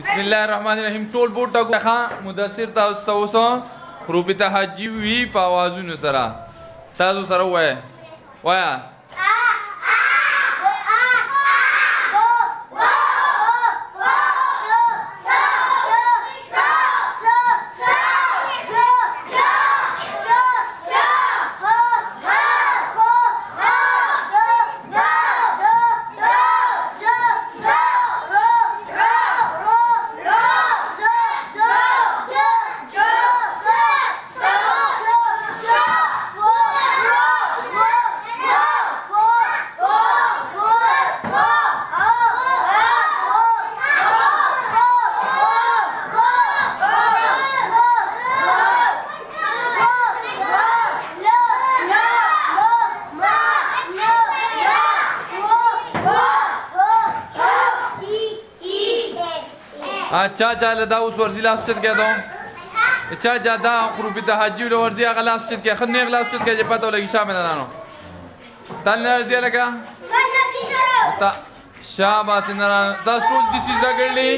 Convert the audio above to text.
بسم الله الرحمن الرحیم ټول بوټ ټکو ښه مدثر تاسو ته اوسه حروف تهجی وي په اوازونو سره تاسو سره وایه अच्छा चल दा उस वर्जी लास्ट चल गया तो अच्छा ज्यादा حروف تهجی له ورزی هغه لاست چت کې خدنه غلاس چت کې پته ولګی شامل نه تل ورزی لگا تا شاباس نه دا ټول دي سیزا کړلی